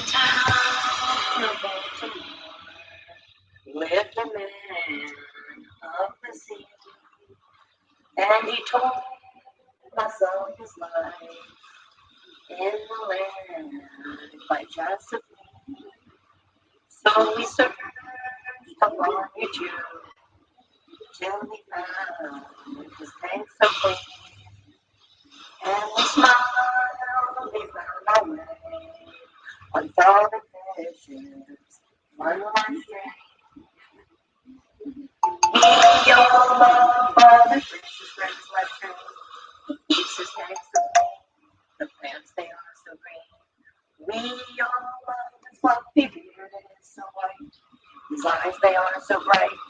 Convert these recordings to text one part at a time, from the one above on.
town of Baltimore lived a man of the sea, and he told us of his life in the land by Josephine. So we searched along YouTube till we found his tank so clean, and we smiled, we found our way on thousand fishes, one more string. We all love all the fishes, friends left true. He keeps his tank so clean, the plants they are so green. We all love his fluffy beard and it's so white. His eyes they are so bright.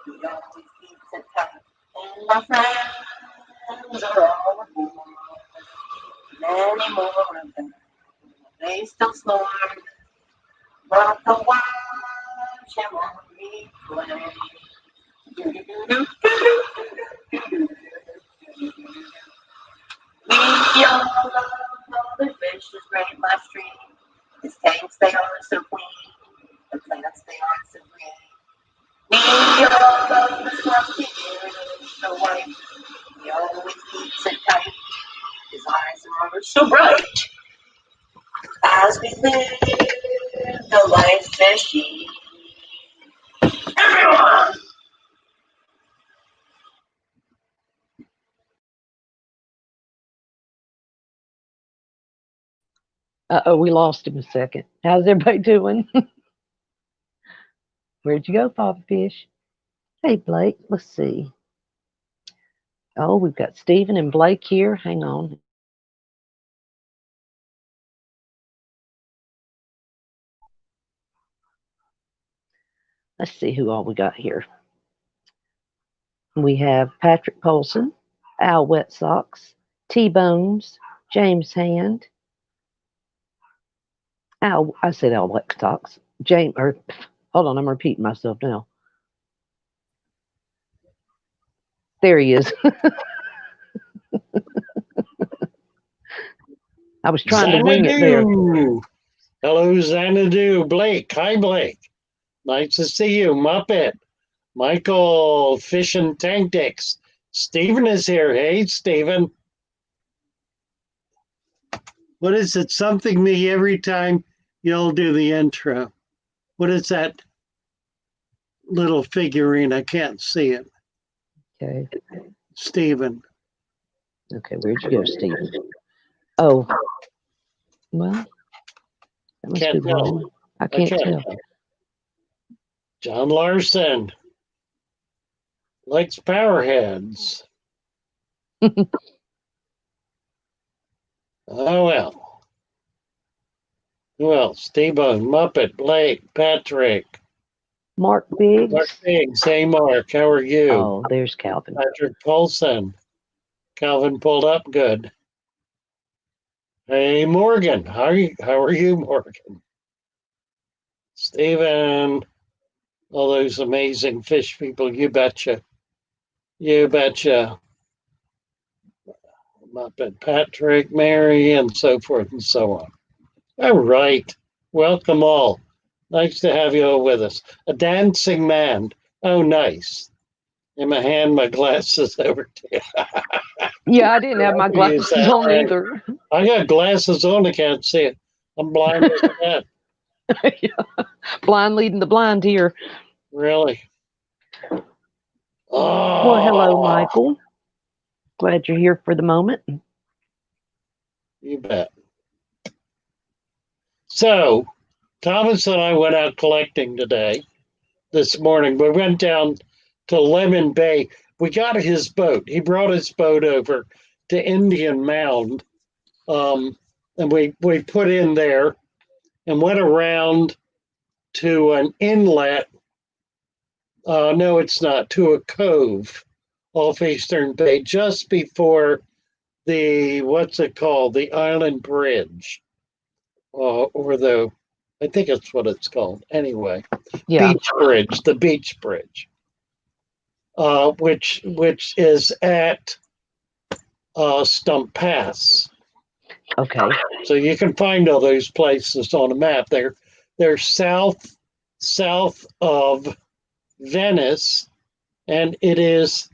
He always keeps it tight. And my friends are all aboard. Many more of them. They still snore. But the watch him on replay. We all love all the fishes right in my stream. His tanks they are so clean. The plants they are so green. We all love the fluffy beard and so white. He always keeps it tight. His eyes are so bright. As we live the life fishy. Everyone! Uh-oh, we lost him a second. How's everybody doing? Where'd you go, Papa Fish? Hey, Blake, let's see. Oh, we've got Stephen and Blake here. Hang on. Let's see who all we got here. We have Patrick Polson, Al Wet Socks, T-Bones, James Hand, Al, I said Al Wet Socks, James, or hold on, I'm repeating myself now. There he is. I was trying to wing it there. Hello, Xanadu. Blake. Hi, Blake. Nice to see you. Muppet. Michael, Fish and Tank Dicks. Stephen is here. Hey, Stephen. What is it? Something me every time y'all do the intro. What is that little figurine? I can't see it. Okay. Stephen. Okay, where'd you go, Stephen? Oh, well, that must Can't be wrong. I can't tell. John Larson likes Powerheads. Oh, well. Who else? T-Bone, Muppet, Blake, Patrick. Mark Biggs. Mark Biggs. Hey, Mark. How are you? Oh, there's Calvin. Patrick Paulson. Calvin pulled up good. Hey, Morgan. How are you, Morgan? Stephen. All those amazing fish people. You betcha. You betcha. Muppet, Patrick, Mary, and so forth and so on. All right. Welcome all. Nice to have you all with us. A dancing man. Oh, nice. I'm going to hand my glasses over to you. Yeah, I didn't have my glasses on either. I got glasses on. I can't see it. I'm blind as that. Yeah. Blind leading the blind here. Really? Oh. Well, hello, Michael. Glad you're here for the moment. You bet. So, Thomas and I went out collecting this morning. We went down to Lemon Bay. We got his boat. He brought his boat over to Indian Mound. And we put in there and went around to an inlet. No, it's not, to a cove off Eastern Bay, just before what's it called? The Island Bridge. Or I think that's what it's called. Anyway, yeah. The beach bridge, which is at Stump Pass. Okay. So you can find all those places on a map. They're south of Venice, and it is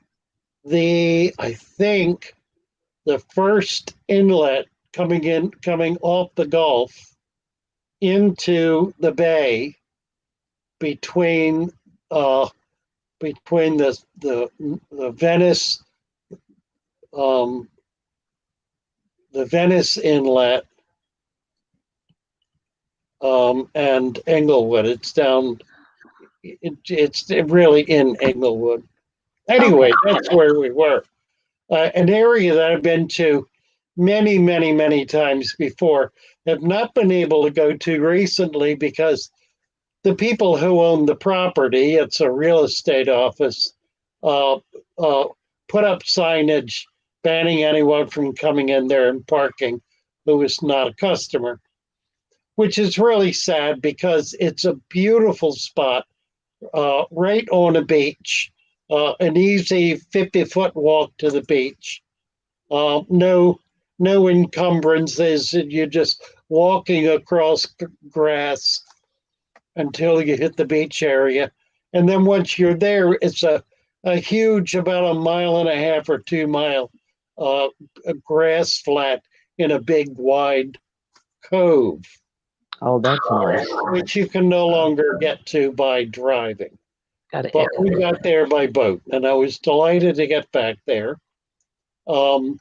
I think the first inlet coming off the Gulf into the bay between the Venice the Venice inlet and Englewood. It's down. It's really in Englewood. Anyway, that's where we were. An area that I've been to many, many, many times before. Have not been able to go to recently because the people who own the property, it's a real estate office, uh, put up signage banning anyone from coming in there and parking who is not a customer, which is really sad because it's a beautiful spot right on a beach, an easy 50-foot walk to the beach. No encumbrances. You're just walking across grass until you hit the beach area. And then once you're there, it's a huge, about a mile and a half or 2 mile a grass flat in a big wide cove, Oh, that's nice. which you can no longer get to by driving. Got to But echo. we got there by boat, and I was delighted to get back there. Of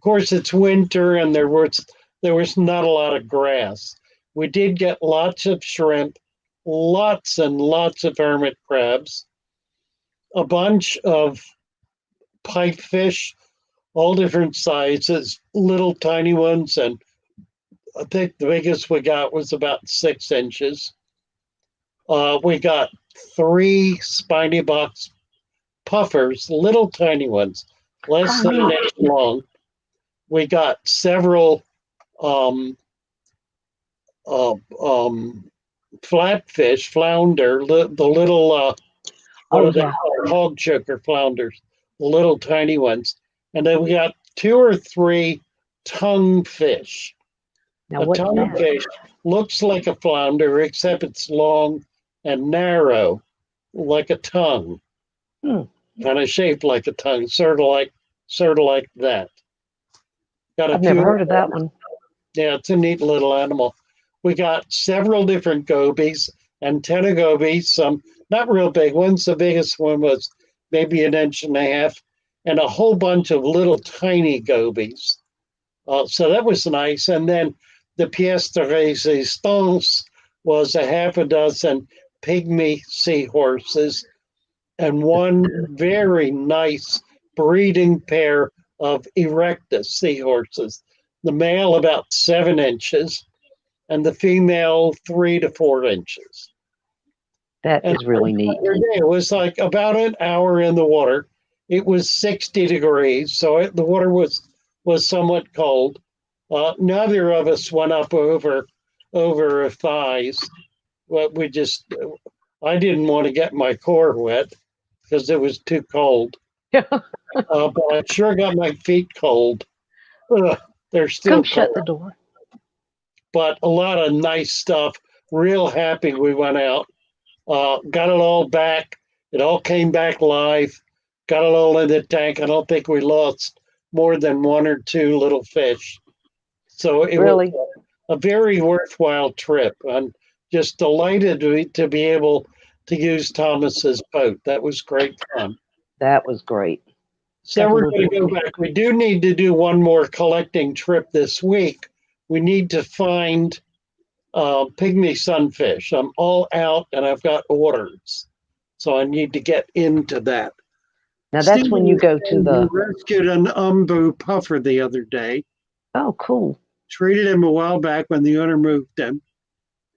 course, it's winter, and there was not a lot of grass. We did get lots of shrimp, lots and lots of hermit crabs, a bunch of pipefish, all different sizes, little tiny ones, and I think the biggest we got was about 6 inches. We got 3 spiny box puffers, little tiny ones, less than an inch long. We got several flatfish, flounder, the little what are they called? Hog choker flounders, the little tiny ones, and then we got 2 or 3 tongue fish. Now, A what's tongue that? fish looks like a flounder, except it's long and narrow, like a tongue, Hmm. kind of shaped like a tongue, sort of like that. Got a I've never few. heard of that one. Yeah, it's a neat little animal. We got several different gobies, antenna gobies, some not real big ones. The biggest one was maybe an inch and a half, and a whole bunch of little tiny gobies. So that was nice. And then the pièce de résistance was a half a dozen pygmy seahorses and one very nice breeding pair of erectus seahorses. The male about 7 inches and the female 3 to 4 inches. That And is really neat. it was like about an hour in the water. It was 60 degrees, so the water was somewhat cold. Neither of us went up over our thighs. But I didn't want to get my core wet because it was too cold. But I sure got my feet cold. They're still Come cold. shut the door. But a lot of nice stuff. Real happy we went out. Got it all back. It all came back live. Got it all in the tank. I don't think we lost more than 1 or 2 little fish. So it Really? was a very worthwhile trip. I'm just delighted to be able to use Thomas's boat. That was great fun. That was great. So we're going to go back. We do need to do one more collecting trip this week. We need to find pygmy sunfish. I'm all out and I've got orders. So I need to get into that. Now that's when you go to the. We rescued an umbu puffer the other day. Oh, cool. Treated him a while back when the owner moved him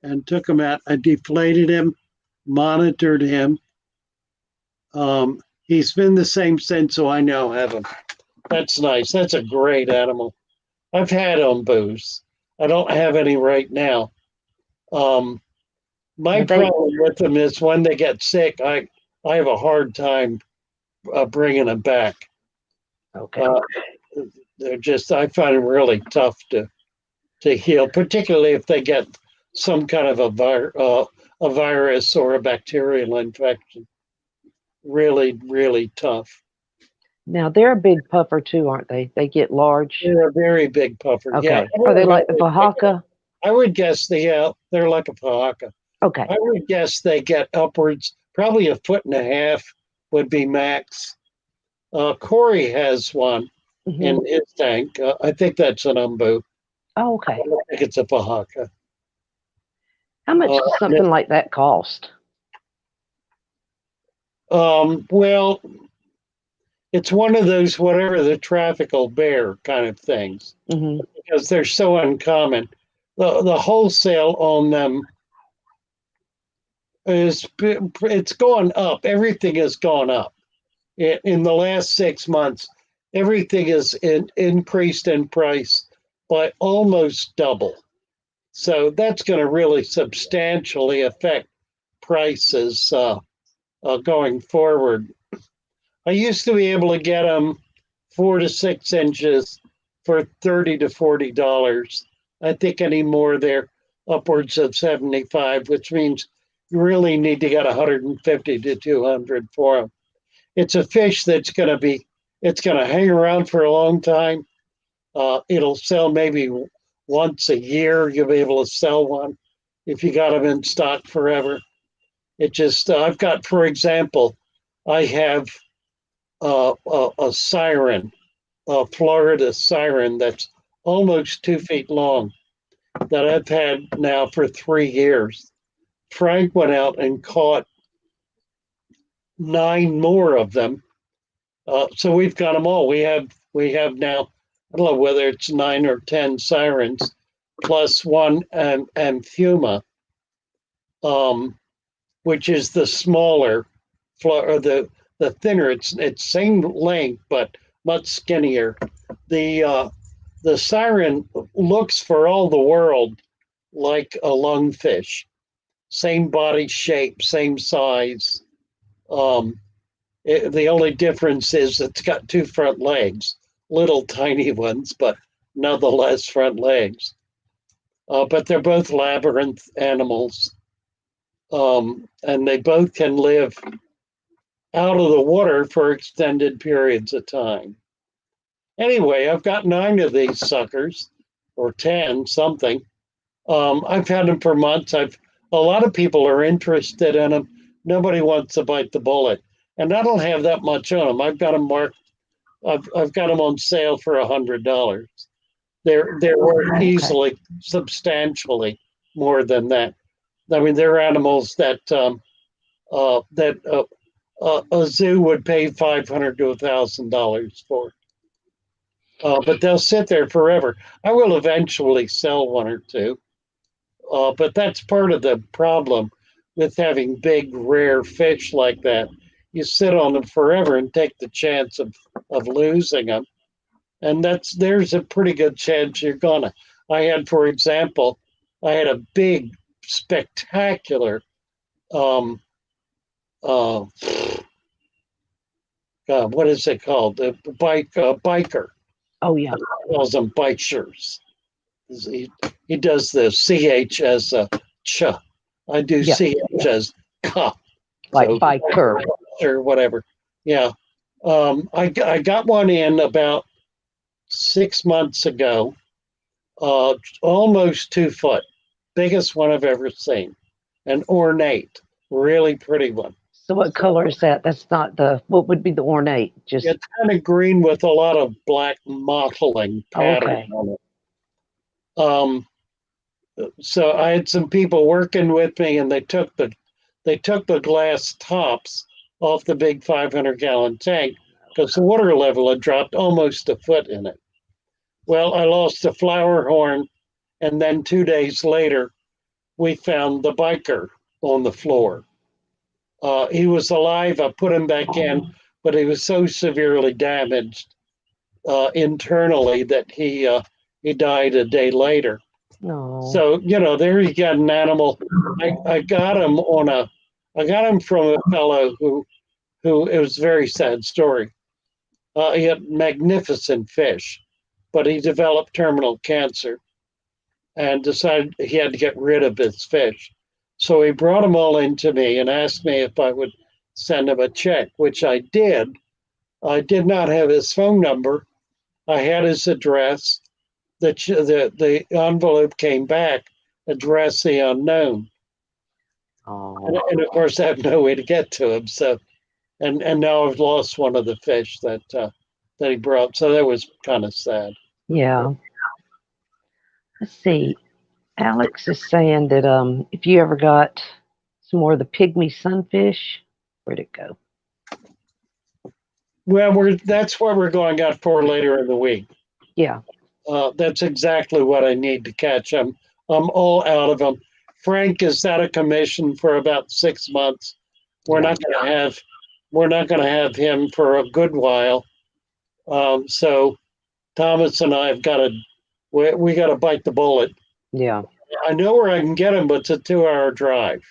and took him out. I deflated him, monitored him. He's been the same since, so I now have him. That's nice. That's a great animal. I've had umbus. I don't have any right now. My problem with them is when they get sick, I have a hard time bringing them back. Okay. They're just, I find them really tough to to heal, particularly if they get some kind of a virus or a bacterial infection. Really, really tough. Now they're a big puffer too, aren't they? They get large. They're a very big puffer. Yeah. Okay. Are they like the Oaxaca? I would guess they're like a Oaxaca. Okay. I would guess they get upwards, probably 1.5 feet would be max. Corey has one in his tank. I think that's an umbu. Oh, okay. I don't think it's a Oaxaca. How much does something like that cost? Well, it's one of those whatever the traffic will bear kind of things because they're so uncommon. The wholesale on them it's going up. Everything has gone up in the last 6 months. Everything is increased in price by almost double. So that's going to really substantially affect prices going forward. I used to be able to get them 4 to 6 inches for $30 to $40. I think anymore they're upwards of 75, which means you really need to get 150 to 200 for them. It's a fish that's going to hang around for a long time. It'll sell maybe once a year. You'll be able to sell one if you got them in stock forever. It just, I've got, for example, I have a siren, a Florida siren that's almost 2 feet long that I've had now for 3 years. Frank went out and caught 9 more of them. So we've got them all. We have now, I don't know whether it's 9 or 10 sirens, plus one amphuma, which is the smaller, or the thinner. It's same length but much skinnier. The siren looks for all the world like a lungfish, same body shape, same size. The only difference is it's got 2 front legs, little tiny ones, but nonetheless front legs. But they're both labyrinth animals, and they both can live out of the water for extended periods of time. Anyway, I've got 9 of these suckers, or 10 something. I've had them for months. A lot of people are interested in them. Nobody wants to bite the bullet, and I don't have that much on them. I've got them marked. I've got them on sale for $100. They're worth easily, substantially more than that. I mean, they're animals that a zoo would pay $500 to $1,000 for. But they'll sit there forever. I will eventually sell 1 or 2. But that's part of the problem with having big, rare fish like that. You sit on them forever and take the chance of losing them. And there's a pretty good chance you're gonna. I had, for example, a big, spectacular God, what is it called? The biker. Oh yeah. He calls them bikers. He does the CH as a ch. I do CH as ka. Like so, biker. Or whatever. Yeah. I got one in about 6 months ago, almost 2 foot. Biggest one I've ever seen. An ornate, really pretty one. So what color is that? That's not what would be the ornate? Just it's kind of green with a lot of black mottling pattern on it. So I had some people working with me, and they took the glass tops off the big 500-gallon tank because the water level had dropped almost 1 foot in it. Well, I lost the flower horn, and then 2 days later, we found the biker on the floor. He was alive. I put him back in, but he was so severely damaged internally that he died a day later. No. So there you got an animal. I got him from a fellow who it was a very sad story. He had magnificent fish, but he developed terminal cancer. and decided he had to get rid of his fish. So he brought them all into me and asked me if I would send him a check, which I did. I did not have his phone number. I had his address. The envelope came back, address the unknown. Oh, And of course, I have no way to get to him. So, and now I've lost one of the fish that he brought. So that was kind of sad. yeah. Let's see. Alex is saying that if you ever got some more of the pygmy sunfish, where'd it go? Well, that's what we're going out for later in the week. Yeah. That's exactly what I need to catch. I'm all out of them. Frank is out of commission for about 6 months. We're Yeah. not going to have him for a good while. So Thomas and I have got to we got to bite the bullet. Yeah. I know where I can get him, but it's a 2-hour drive,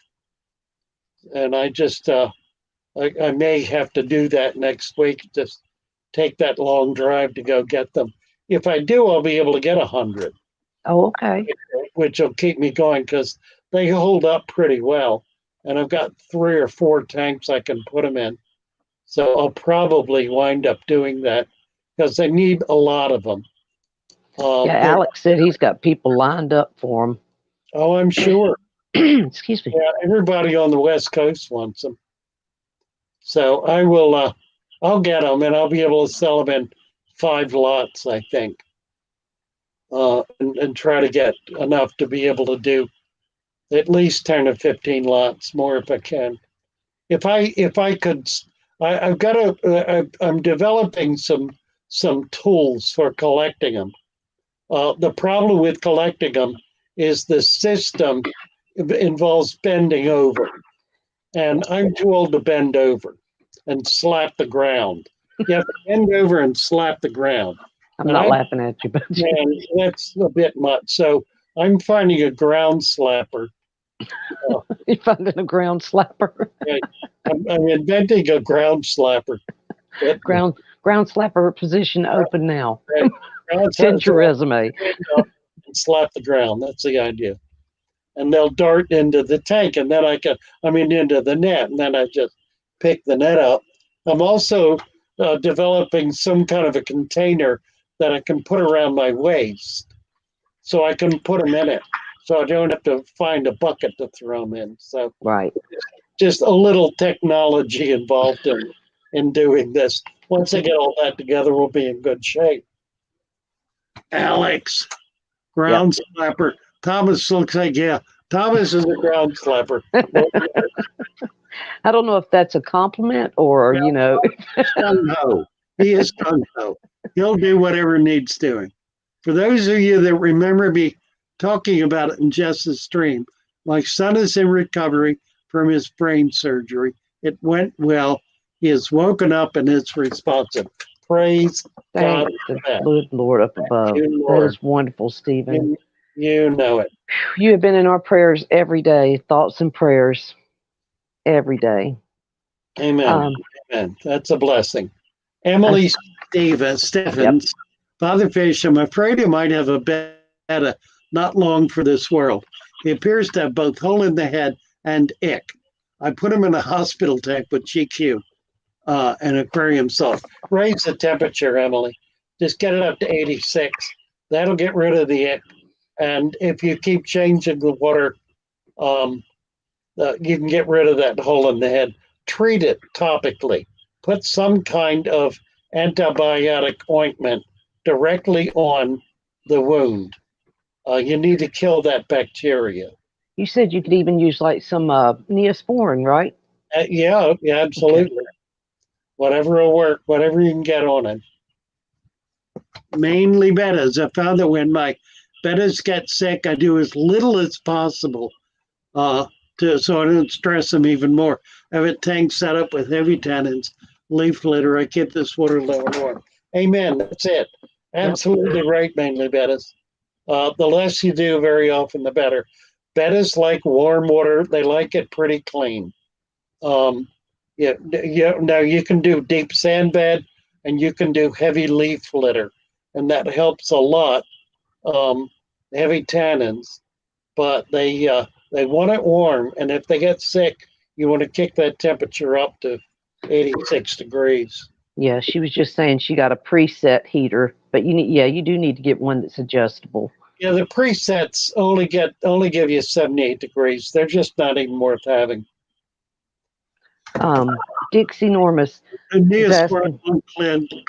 and I just I may have to do that next week. Just take that long drive to go get them. If I do, I'll be able to get 100. Oh, okay. Which will keep me going because they hold up pretty well. And I've got 3 or 4 tanks I can put them in. So I'll probably wind up doing that because they need a lot of them. Yeah, Alex said he's got people lined up for him. Oh, I'm sure. Excuse me. Yeah, everybody on the West Coast wants them. So I will, I'll get them and I'll be able to sell them in 5 lots, I think. And try to get enough to be able to do at least 10 or 15 lots more if I can. If I could, I've got I'm developing some tools for collecting them. The problem with collecting them is the system involves bending over, and I'm too old to bend over and slap the ground. You have to bend over and slap the ground. I'm not laughing at you, but And that's a bit much. So I'm finding a ground slapper. you're finding a ground slapper. I'm inventing a ground slapper. ground slapper position open now. Right. Send your resume. And slap the ground. That's the idea. And they'll dart into the tank, and then into the net, and then I just pick the net up. I'm also developing some kind of a container that I can put around my waist, so I can put them in it, so I don't have to find a bucket to throw them in. So Right. just a little technology involved in doing this. Once I get all that together, we'll be in good shape. Alex, ground slapper. Thomas looks like, yeah, Thomas is a ground slapper. I don't know if that's a compliment or, Gung-ho. He is gung-ho. He'll do whatever needs doing. For those of you that remember me talking about it in Jess's stream, my son is in recovery from his brain surgery. It went well. He has woken up and is responsive. Praise God. Thank the good Lord up above. That is wonderful, Stephen. You know it. You have been in our prayers every day, thoughts and prayers every day. Amen. Amen. That's a blessing. Emily Stevens, Father Fish, I'm afraid he might have a betta not long for this world. He appears to have both hole in the head and ick. I put him in a hospital tank with GQ and aquarium salt. Raise the temperature, Emily. Just get it up to 86. That'll get rid of the ick. And if you keep changing the water, you can get rid of that hole in the head. Treat it topically. Put some kind of antibiotic ointment directly on the wound. You need to kill that bacteria. You said you could even use like some Neosporin, right? Yeah, absolutely. Okay. Whatever will work, whatever you can get on it. Mainly bettas. I found that when my bettas get sick, I do as little as possible so I don't stress them even more. I have a tank set up with heavy tannins, leaf litter. I keep this water level warm. Amen. That's it. Absolutely right, mainly bettas. The less you do very often, the better. Bettas like warm water. They like it pretty clean. Now you can do deep sand bed and you can do heavy leaf litter, and that helps a lot. heavy tannins, but they want it warm, and if they get sick, you want to kick that temperature up to 86 degrees. Yeah, she was just saying she got a preset heater, but you do need to get one that's adjustable. Yeah, the presets only give you 78 degrees. They're just not even worth having. Dixie Normus is asking,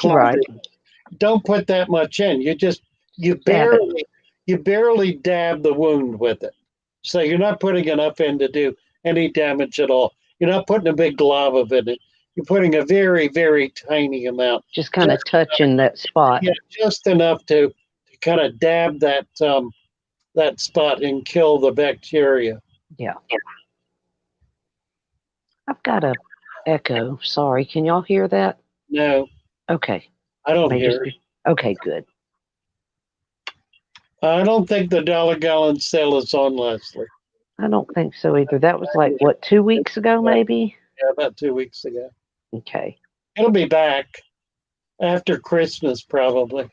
right? Don't put that much in. You barely dab the wound with it, so you're not putting enough in to do any damage at all. You're not putting a big glob of it in. You're putting a very, very tiny amount. Just kind of touching that spot. Yeah, just enough to kind of dab that spot and kill the bacteria. Yeah. I've got a echo. Sorry, can y'all hear that? No. Okay. I don't hear it. Okay, good. I don't think the dollar-gallon sale is on, Leslie. I don't think so either. That was like, what, 2 weeks ago, maybe? Yeah, about 2 weeks ago. Okay. It'll be back after Christmas, probably.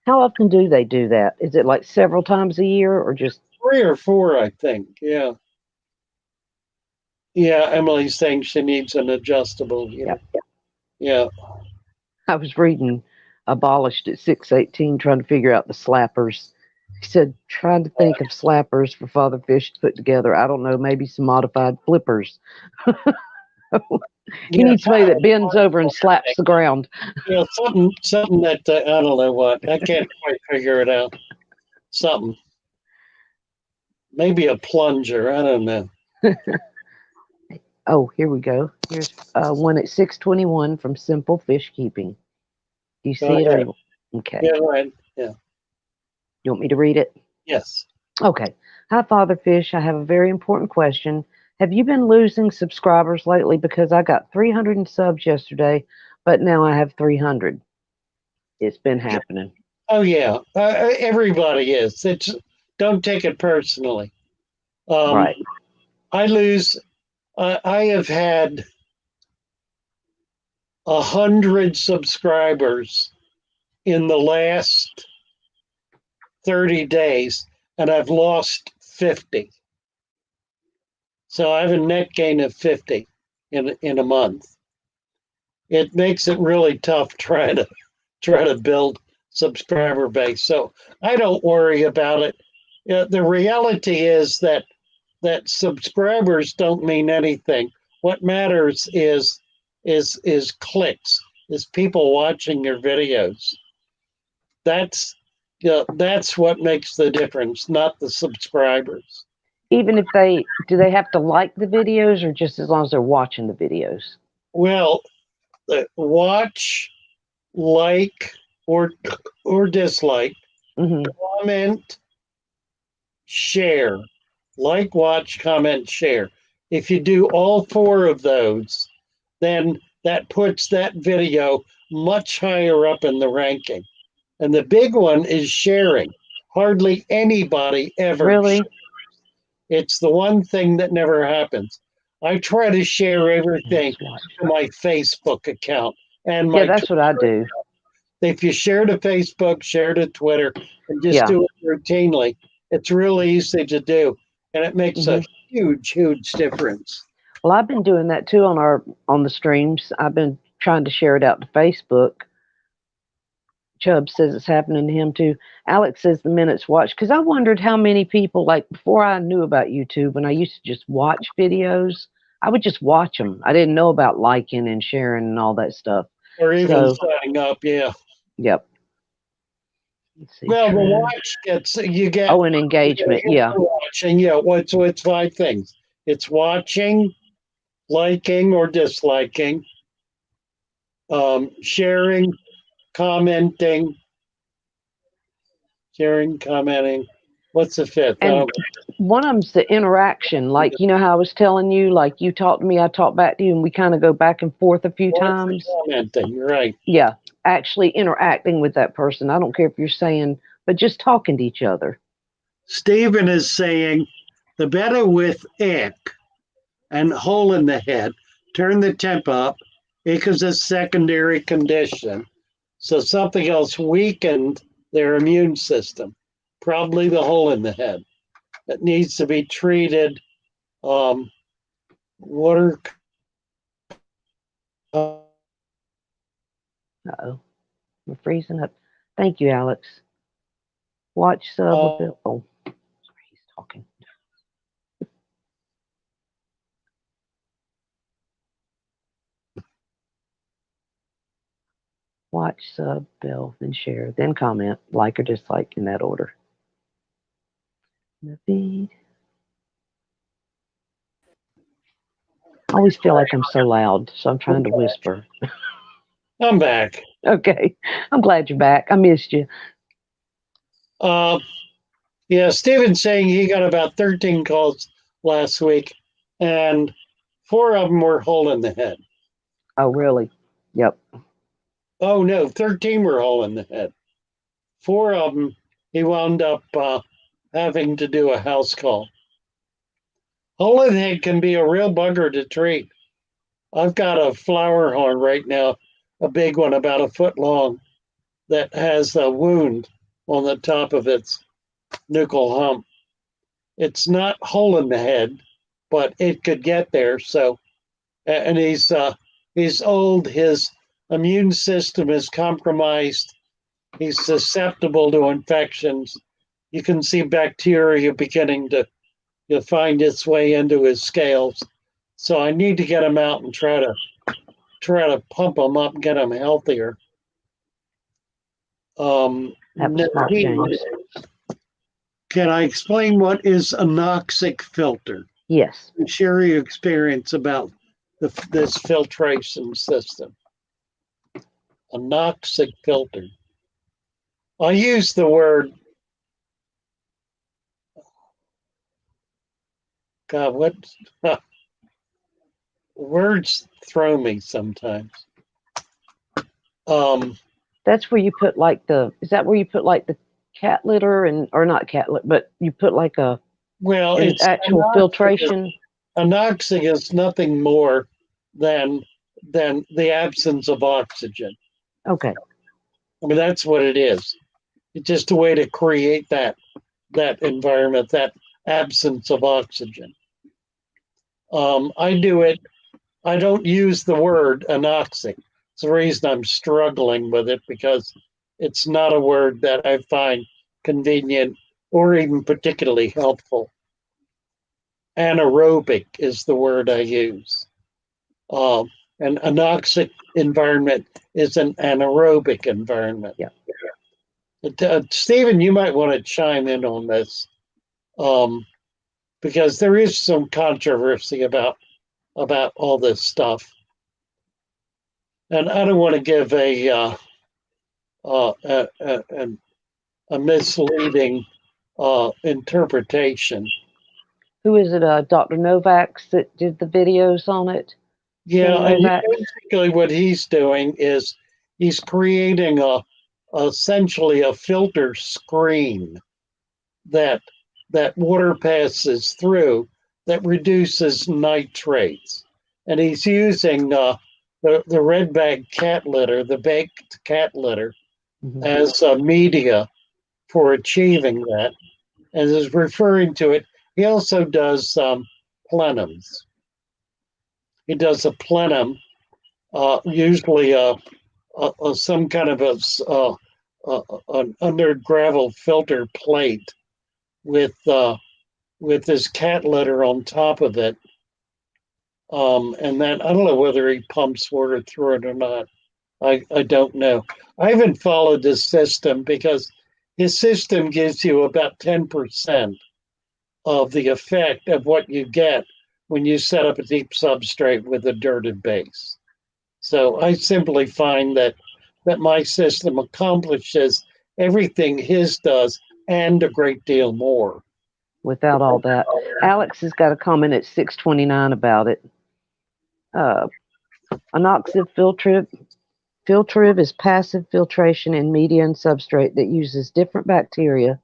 How often do they do that? Is it like several times a year or just 3 or 4, I think. Yeah. Yeah, Emily's saying she needs an adjustable heater. Yeah. I was reading Abolished at 618, trying to figure out the slappers. He said, trying to think of slappers for Father Fish to put together. I don't know, maybe some modified flippers. You need somebody that bends over and slaps the ground. Yeah, something that I don't know what. I can't quite figure it out. Something. Maybe a plunger. I don't know. Oh, here we go. Here's one at 621 from Simple Fish Keeping. Do you see it? Or, okay. Yeah, right. Yeah. You want me to read it? Yes. Okay. Hi, Father Fish. I have a very important question. Have you been losing subscribers lately? Because I got 300 subs yesterday, but now I have 300. It's been happening. Oh, yeah. Everybody is. Don't take it personally. Right. I have had 100 subscribers in the last 30 days, and I've lost 50. So I have a net gain of 50 in a month. It makes it really tough trying to build subscriber base. So I don't worry about it. The reality is that subscribers don't mean anything. What matters is clicks, is people watching your videos. That's what makes the difference, not the subscribers. Even if do they have to like the videos, or just as long as they're watching the videos? Well, watch, like, or dislike, comment, share. Like, watch, comment, share. If you do all 4 of those, then that puts that video much higher up in the ranking. And the big one is sharing. Hardly anybody ever shares. It's the one thing that never happens. I try to share everything to my Facebook account and my that's Twitter what I do. account. If you share to Facebook, share to Twitter, and just do it routinely, it's real easy to do, and it makes a huge, huge difference. Well, I've been doing that too on the streams. I've been trying to share it out to Facebook. Chubb says it's happening to him too. Alex says the minutes watched, because I wondered how many people, like before I knew about YouTube, when I used to just watch videos, I would just watch them. I didn't know about liking and sharing and all that stuff. Or even signing up, yeah. Yep. Let's see. Well, the watch you get. Oh, an engagement, yeah. Watching, it's 5 things. It's watching, liking or disliking, sharing, commenting. What's the 5th? And one of them's the interaction. Like, you know how I was telling you, like you talk to me, I talk back to you, and we kind of go back and forth a few times. Commenting, right. Yeah, actually interacting with that person. I don't care if you're saying, but just talking to each other. Stephen is saying the better with ick and hole in the head, turn the temp up. Ick is a secondary condition. So something else weakened their immune system. probably the hole in the head. It needs to be treated. Water. Uh-oh. We're freezing up. Thank you, Alex. Watch sub with Bill. Oh, sorry, he's talking. Watch, sub, Bill, then share, then comment, like or dislike in that order. The feed. I always feel like I'm so loud, so I'm trying to whisper. I'm back. Okay. I'm glad you're back. I missed you. Yeah, Steven's saying he got about 13 calls last week, and 4 of them were hole in the head. Oh, really? Yep. Oh, no, 13 were hole in the head. 4 of them, he wound up having to do a house call. Hole in the head can be a real bugger to treat. I've got a flower horn right now, a big one about a foot long, that has a wound on the top of its nuchal hump. It's not hole in the head, but it could get there. So, and he's old. His immune system is compromised. He's susceptible to infections. You can see bacteria beginning to find its way into his scales. So I need to get him out and try to pump him up and get him healthier. That was smart, James. Can I explain what is anoxic filter? Yes. Share your experience about this filtration system. Anoxic filter. I use the word. God, what words throw me sometimes. That's where you put like the. Is that where you put like the cat litter or not cat litter, but you put like a. Well, it's actual filtration. Anoxic is nothing more than the absence of oxygen. Okay. I mean, that's what it is. It's just a way to create that environment, that absence of oxygen. I do it. I don't use the word anoxic. It's the reason I'm struggling with it, because it's not a word that I find convenient or even particularly helpful. Anaerobic is the word I use. An anoxic environment is an anaerobic environment. Yeah. Stephen, you might want to chime in on this, because there is some controversy about all this stuff, and I don't want to give a misleading interpretation. Who is it? Dr. Novak's that did the videos on it? Yeah, basically what he's doing is he's creating essentially a filter screen that water passes through that reduces nitrates, and he's using the red bag cat litter, the baked cat litter, as a media for achieving that, and is referring to it. He also does plenums. He does a plenum, usually some kind of an under gravel filter plate with this cat litter on top of it, and then I don't know whether he pumps water through it or not. I don't know. I haven't followed his system because his system gives you about 10% of the effect of what you get when you set up a deep substrate with a dirted base. So I simply find that my system accomplishes everything his does and a great deal more. Without all that. Alex has got a comment at 6:29 about it. Anoxic filtrive is passive filtration in media and substrate that uses different bacteria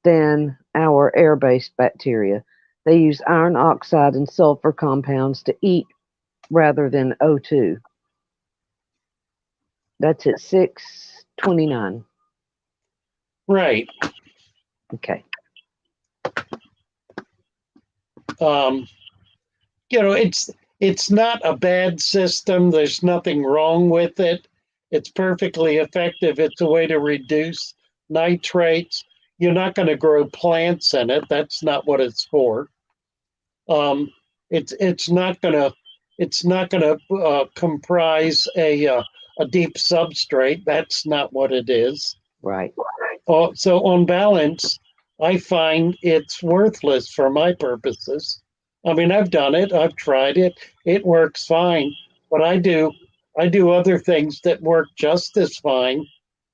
than our air-based bacteria. They use iron oxide and sulfur compounds to eat rather than O2. That's at 6:29. Right. Okay. You know, it's not a bad system. There's nothing wrong with it. It's perfectly effective. It's a way to reduce nitrates. You're not going to grow plants in it. That's not what it's for. Um, it's not gonna comprise a deep substrate. That's not what it is. Right. So on balance, I find it's worthless for my purposes. I mean, I've done it. I've tried it. It works fine, but I do other things that work just as fine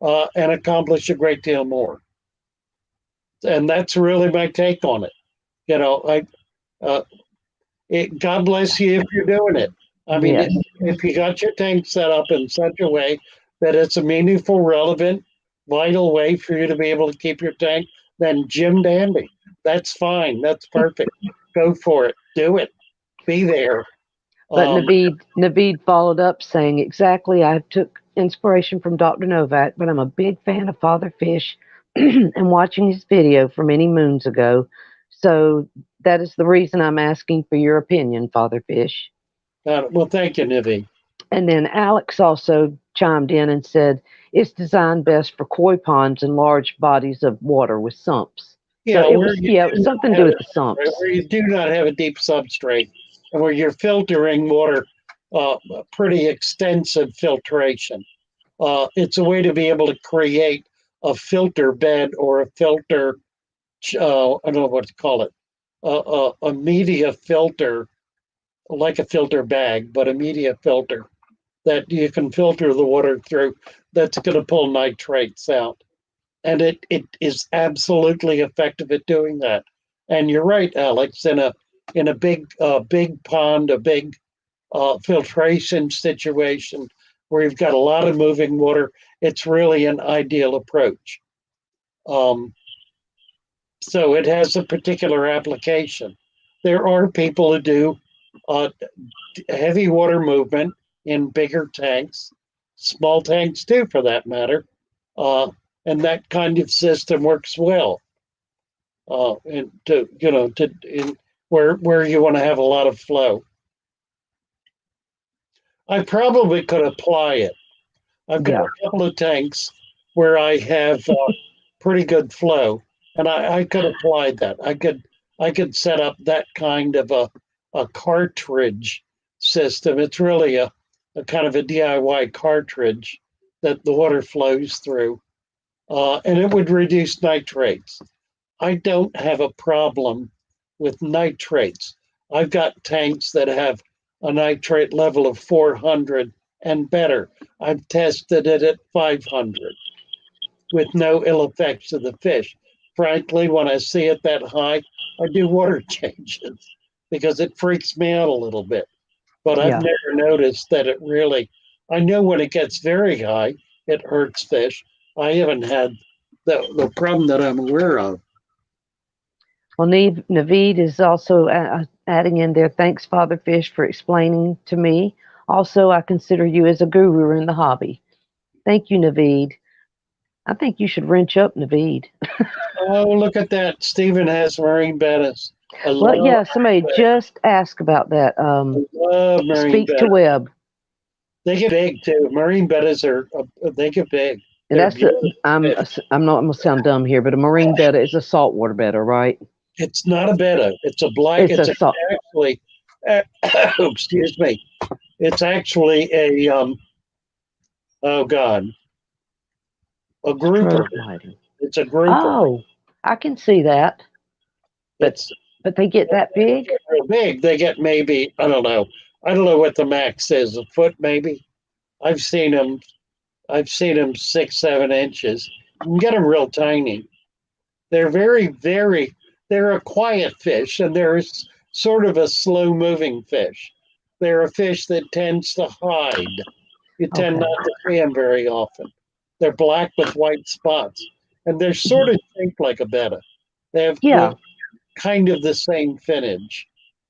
and accomplish a great deal more. And that's really my take on it. You know, uh, God bless you if you're doing it. I mean, Yes. if you got your tank set up in such a way that it's a meaningful, relevant, vital way for you to be able to keep your tank, then Jim Dandy. That's fine. That's perfect. Go for it. Do it. Be there. But Um, Naveed followed up saying, exactly, I took inspiration from Dr. Novak, but I'm a big fan of Father Fish and watching his video from many moons ago. So that is the reason I'm asking for your opinion, Father Fish. well, thank you, Nivi. And then Alex also chimed in and said, it's designed best for koi ponds and large bodies of water with sumps. Yeah, So it was something to do with the sumps. where you do not have a deep substrate and where you're filtering water, pretty extensive filtration. It's a way to be able to create a filter bed or a filter, I don't know what to call it, a media filter, like a filter bag, but a media filter that you can filter the water through that's going to pull nitrates out. And it is absolutely effective at doing that. And you're right, Alex, in a big pond, a big filtration situation where you've got a lot of moving water, it's really an ideal approach. Um, so it has a particular application. There are people who do uh, heavy water movement in bigger tanks, small tanks too, for that matter, and that kind of system works well. And to where you want to have a lot of flow. I probably could apply it. I've got a couple of tanks where I have pretty good flow, and I could apply that. I could set up that kind of a cartridge system. It's really a kind of a DIY cartridge that the water flows through, and it would reduce nitrates. I don't have a problem with nitrates. I've got tanks that have a nitrate level of 400 and better. I've tested it at 500 with no ill effects to the fish. Frankly, when I see it that high, I do water changes because it freaks me out a little bit. But I've never noticed that it really, I know when it gets very high, it hurts fish. I haven't had the problem that I'm aware of. Well, Naveed is also adding in there, thanks, Father Fish, for explaining to me. Also, I consider you as a guru in the hobby. Thank you, Naveed. I think you should wrench up Naveed. Oh, look at that. Stephen has marine bettas. Well, yeah, somebody just asked about that. Love marine Speak bettas. to Webb. They get big too. Marine bettas they get big. And that's I'm not going to sound dumb here, but a marine betta is a saltwater betta, right? It's not a betta. It's a black. It's actually. Excuse me. It's actually a oh God, a grouper. It's a grouper. Oh, I can see that. But they get that big? Real big. They get maybe I don't know what the max is, a foot maybe. I've seen them 6, 7 inches. You can get them real tiny. They're they're a quiet fish, and they're sort of a slow moving fish. They're a fish that tends to hide. You tend not to see them very often. They're black with white spots, and they're sort of shaped like a betta. They have kind of the same finnage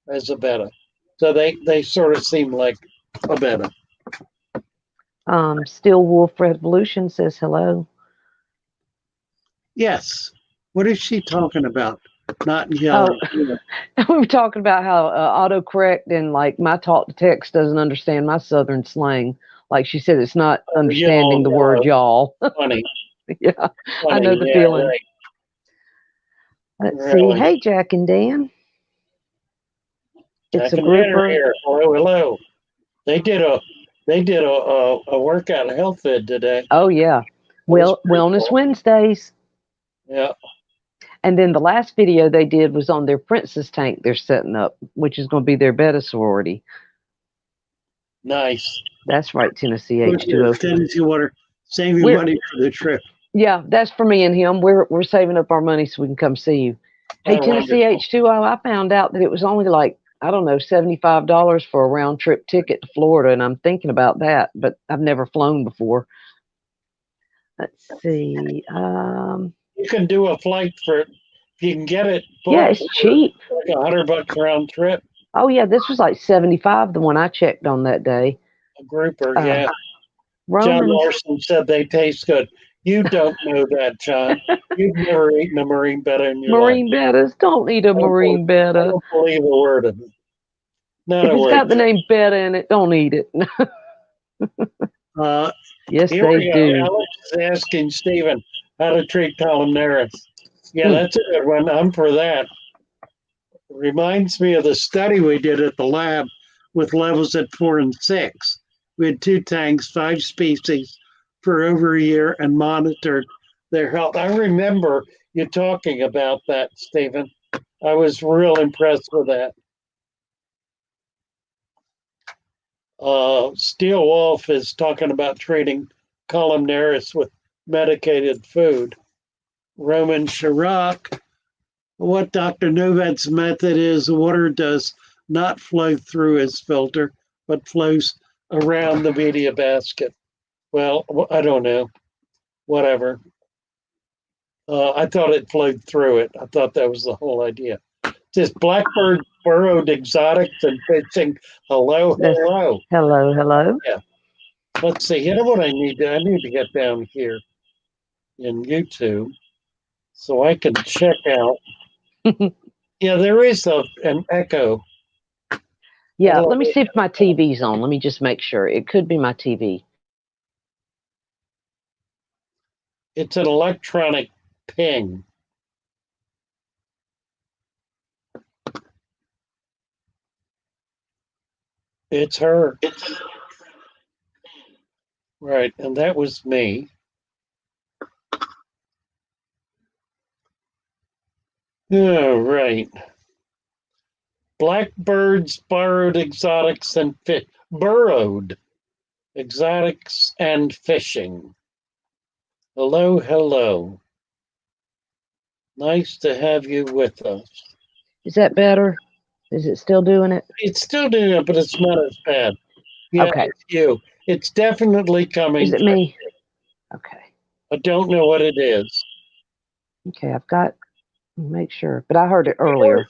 as a betta. So they sort of seem like a betta. Steel Wolf Revolution says hello. Yes. What is she talking about? Not Oh, yelling. we were talking about how autocorrect and like my talk to text doesn't understand my Southern slang. Like she said, it's not understanding the word y'all. Funny. Yeah, I Funny. know the Yeah, feeling. right. Let's Really. see. Hey, Jack and Dan. It's Jack a and group Dan are of. here. Hello, hello. They did a workout health vid today. Oh yeah, was Wellness cool. Wednesdays. Yeah. And then the last video they did was on their princess tank they're setting up, which is going to be their beta sorority. Nice. That's right, Tennessee Look at H2O. Tennessee Water, saving money for the trip. Yeah, that's for me and him. We're saving up our money so we can come see you. Hey, Oh, Tennessee wonderful. H2O, I found out that it was only like, I don't know, $75 for a round trip ticket to Florida, and I'm thinking about that, but I've never flown before. Let's see. You can do a flight for it. If you can get it booked, Yeah, it's cheap. like $100 round trip. Oh yeah, this was like 75, the one I checked on that day. A grouper, yeah. Romans. John Larson said they taste good. You don't know that, John. You've never eaten a marine betta in your Marine life. bettas. Don't eat a marine I betta. don't believe a word of it. Not If a it's word. got the name betta in it, don't eat it. Yes, Here they we go. do. Alex is asking Stephen how to treat Telomerase. Yeah, that's a good one. I'm for that. Reminds me of the study we did at the lab with levels at 4 and 6. We had 2 tanks, 5 species for over a year and monitored their health. I remember you talking about that, Stephen. I was real impressed with that. Steel Wolf is talking about treating columnaris with medicated food. Roman Chirac, what Dr. Novet's method is, water does not flow through his filter, but flows around the media basket. Well, I don't know. Whatever. I thought it flowed through it. I thought that was the whole idea. Just blackbird burrowed exotics and fishing. Hello, hello. Hello, hello. Yeah. Let's see. You know what I need to? I need to get down here in YouTube so I can check out. Yeah, there is an echo. Yeah, let me see if my TV's on. Let me just make sure. It could be my TV. It's an electronic ping. It's her. Right, and that was me. Oh, right. Blackbirds, burrowed exotics, and burrowed exotics and fishing. Hello, hello. Nice to have you with us. Is that better? Is it still doing it? It's still doing it, but it's not as bad. Yeah, Okay. it's you. It's definitely coming. Is it me? Okay. I don't know what it is. Okay, I've got, make sure. But I heard it earlier.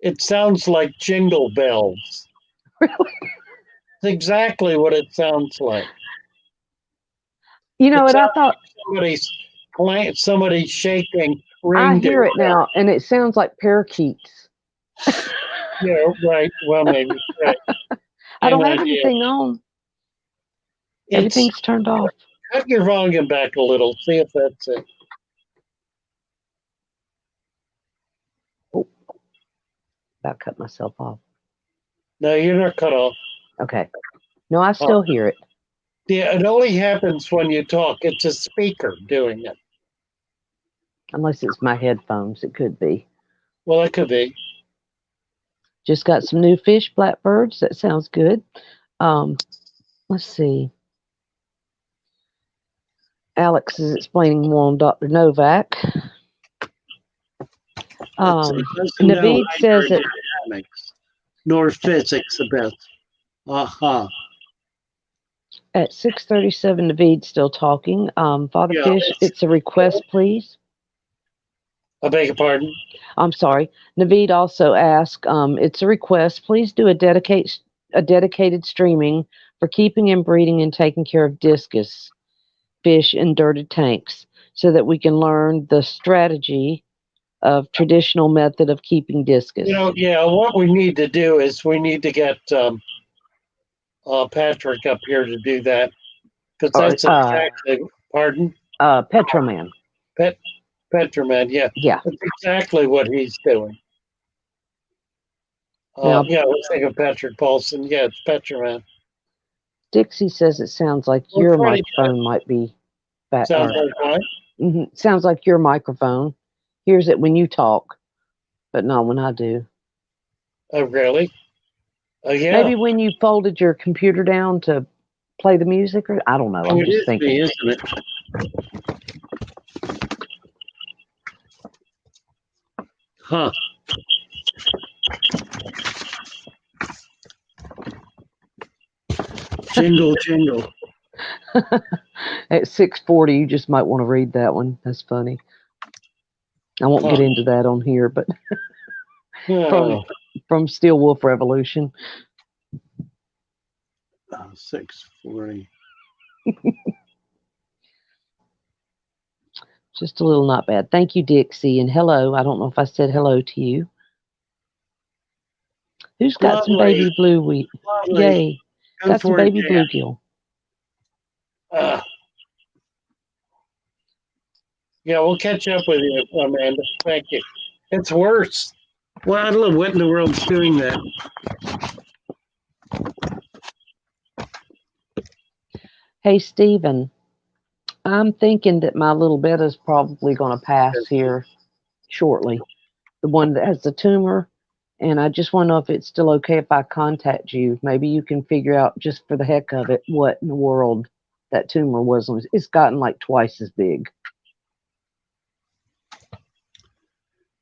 It sounds like jingle bells. Really? It's exactly what it sounds like. You know what I thought? Somebody's shaking. I hear it now, and it sounds like parakeets. Yeah, right. Well, maybe. Right. I don't have anything on. Everything's turned off. Cut your volume back a little. See if that's it. Oh, about cut myself off. No, you're not cut off. Okay. No, I still hear it. Yeah, it only happens when you talk. It's a speaker doing it. Unless it's my headphones, it could be. Well, it could be. Just got some new fish blackbirds. That sounds good. Let's see. Alex is explaining more on Dr. Novak. Naveed says that nor physics the best. Aha. At 6:37, Naveed's still talking. Father Fish, it's a request, please. I beg your pardon? I'm sorry. Naveed also asked, it's a request. Please do a dedicated streaming for keeping and breeding and taking care of discus fish in dirted tanks. so that we can learn the strategy of traditional method of keeping discus. Yeah, what we need to do is we need to get Patrick up here to do that, because that's exactly, pardon? Petroman. Petroman, yeah. Yeah. That's exactly what he's doing. Now, I was thinking Patrick Paulson. Yeah, it's Petroman. Dixie says it sounds like your microphone might be back. Sounds like what? Sounds like your microphone hears it when you talk, but not when I do. Oh, really? Yeah. Maybe when you folded your computer down to play the music, or I don't know. I'm just thinking. Isn't it? Huh. Jingle, jingle. At 6:40, you just might want to read that one. That's funny. I won't get into that on here, but from Steel Wolf Revolution. 6:40. Just a little not bad. Thank you, Dixie, and hello. I don't know if I said hello to you. Who's got some baby blue wheat? Yay. Got some baby bluegill. Yeah, we'll catch up with you, Amanda. Thank you. It's worse. Well, I don't know what in the world's doing that. Hey, Stephen, I'm thinking that my little beta is probably going to pass here shortly. The one that has the tumor. And I just want to know if it's still okay if I contact you. Maybe you can figure out, just for the heck of it, what in the world that tumor was. It's gotten like twice as big.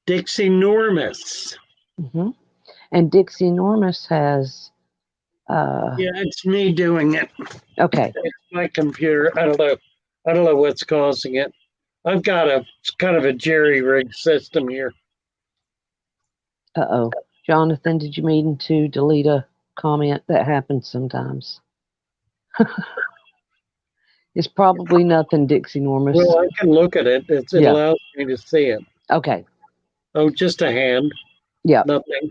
Dixie Normus. Mm-hmm. And Dixie Normus has... yeah, it's me doing it. Okay. It's my computer. I don't know what's causing it. I've got it's kind of a jerry-rigged system here. Uh-oh. Jonathan, did you mean to delete a comment? That happens sometimes. It's probably nothing, Dixie Normus. Well, I can look at it. It allows me to see it. Okay. Oh, just a hand. Yeah. Nothing.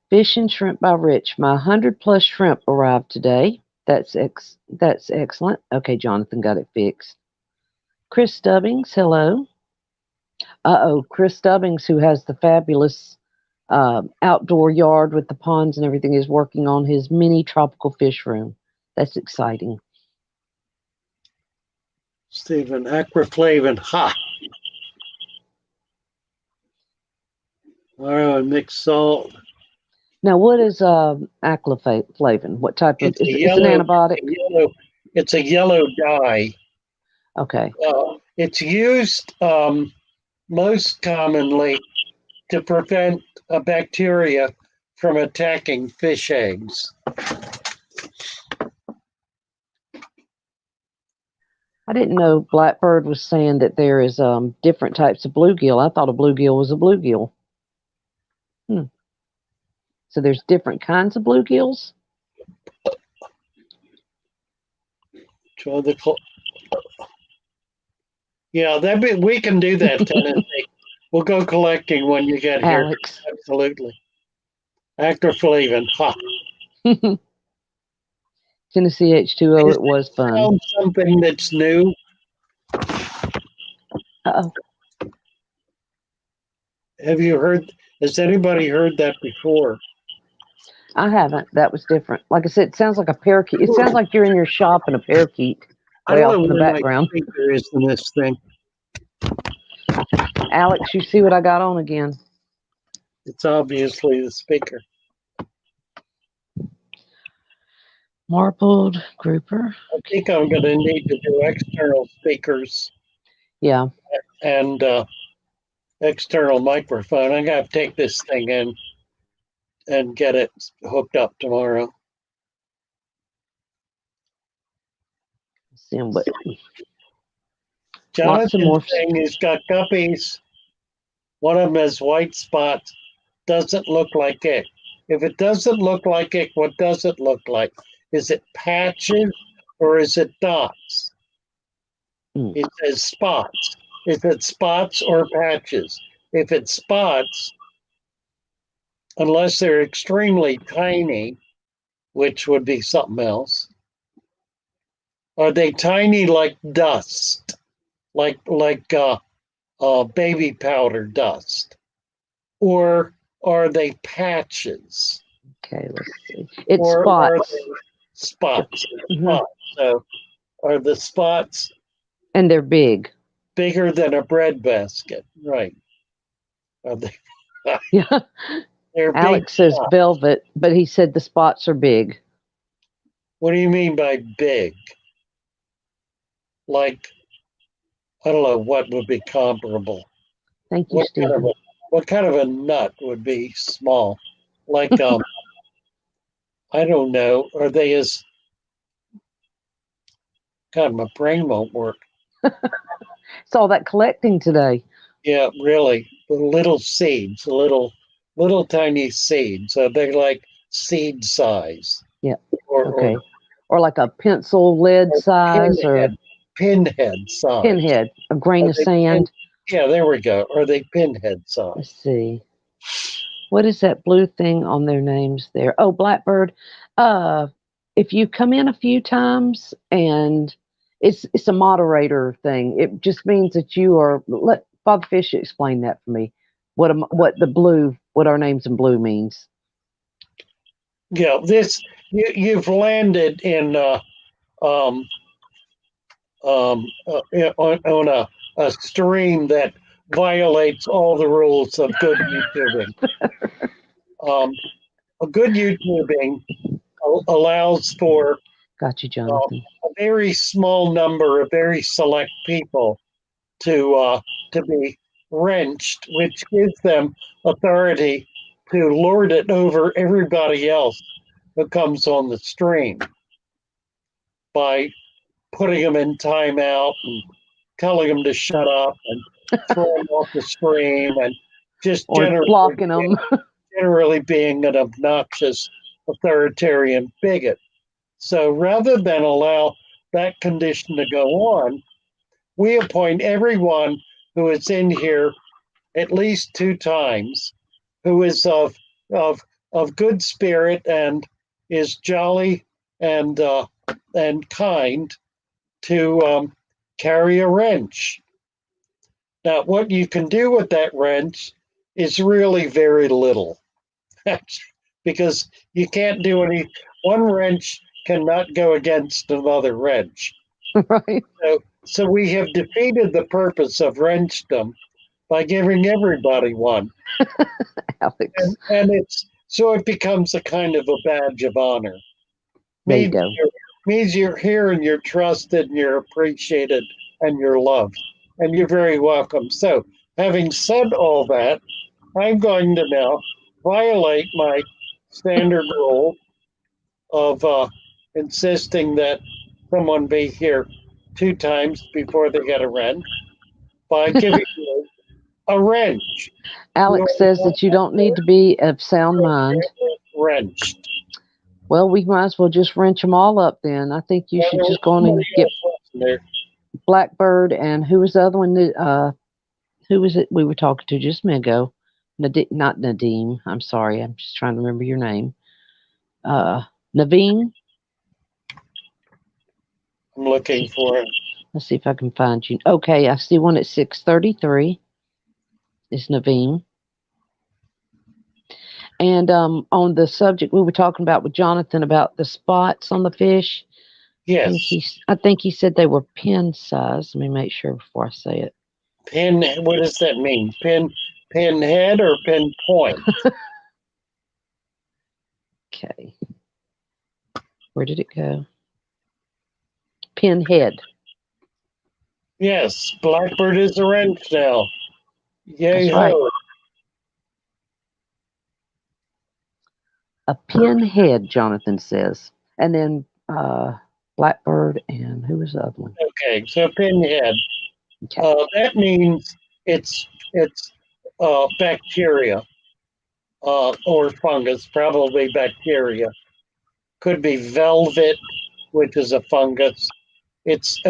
Fish and shrimp by Rich. My 100+ shrimp arrived today. That's excellent. Okay, Jonathan got it fixed. Chris Stubbings, hello. Uh-oh, Chris Stubbings, who has the fabulous outdoor yard with the ponds and everything, is working on his mini tropical fish room. That's exciting. Stephen, aquaflavin, ha. All right, mixed salt. Now, what is aquaflavin? What type of? It's an antibiotic. It's a yellow dye. Okay. It's used most commonly to prevent a bacteria from attacking fish eggs. I didn't know Blackbird was saying that there is different types of bluegill. I thought a bluegill was a bluegill. So there's different kinds of bluegills? Yeah, we can do that, Tennessee. We'll go collecting when you get here. Alex. Absolutely. Aquaflavin, ha. Tennessee H2O, it was fun. Something that's new. Uh-oh. Has anybody heard that before? I haven't. That was different. Like I said, it sounds like a parakeet. It sounds like you're in your shop and a parakeet way off in the background. There is in this thing. Alex, you see what I got on again? It's obviously the speaker. Marbled grouper. I think I'm going to need to do external speakers. Yeah. And external microphone. I got to take this thing in and get it hooked up tomorrow. Jonathan's saying he's got guppies. One of them has white spots. Doesn't look like it. If it doesn't look like it, what does it look like? Is it patches or is it dots? It says spots. Is it spots or patches? If it's spots, unless they're extremely tiny, which would be something else, are they tiny like dust, like baby powder dust, or are they patches? Okay, let's see. It's Or are spots. they spots? Mhm. Spots. So are the spots And they're big. bigger than a bread basket? Right. Are they? Yeah. They're big Alex says spots. velvet, but he said the spots are big. What do you mean by big? Like, I don't know what would be comparable. Thank you, Stephen. What kind of a nut would be small? Like I don't know. Are they as God, my brain won't work. It's all that collecting today. Yeah, really. The little seeds, little tiny seeds. So they're like seed size. Yeah. Or, Okay. Or like a pencil lead size or pinhead size. pinhead, a grain of sand. Yeah, there we go. Are they pinhead size? Let's see. What is that blue thing on their names there? Oh, Blackbird. If you come in a few times and it's a moderator thing, it just means that you are. Let Father Fish explain that for me. What our names in blue means. Yeah, you've landed in um, on a stream that violates all the rules of good YouTubing. A good YouTubing allows for Got you, Jonathan. a very small number of very select people to be wrenched, which gives them authority to lord it over everybody else who comes on the stream by putting them in timeout and telling them to shut up and throwing them off the stream and just Or blocking them. generally being an obnoxious authoritarian bigot. So rather than allow that condition to go on, we appoint everyone who is in here at least 2 times, who is of good spirit and is jolly and kind to carry a wrench. Now, what you can do with that wrench is really very little, because you can't do any. One wrench cannot go against another wrench. Right. So we have defeated the purpose of wrenchdom by giving everybody one. Alex. And it becomes a kind of a badge of honor. There you go. Means you're here and you're trusted and you're appreciated and you're loved. And you're very welcome. So, having said all that, I'm going to now violate my standard rule of insisting that someone be here 2 times before they get a wrench by giving you a wrench. Alex says that you don't need to be of sound mind. Wrenched. Well, we might as well just wrench them all up then. I think you should just go on and get Blackbird and who was the other one? Who was it we were talking to just a minute ago? Not Nadim. I'm sorry. I'm just trying to remember your name. Naveen. I'm looking for it. Let's see if I can find you. Okay, I see one at 633. It's Naveen. And on the subject we were talking about with Jonathan about the spots on the fish. Yes. I think he said they were pin size. Let me make sure before I say it. Pin, what does that mean? Pin head or pin point? Okay. Where did it go? Pin head. Yes, Blackbird is a wrench now. Yay That's right. ho. A pin head, Jonathan says. And then Blackbird and who was the other one? Okay, so pinhead. Okay. That means it's bacteria or fungus, probably bacteria. Could be velvet, which is a fungus. It's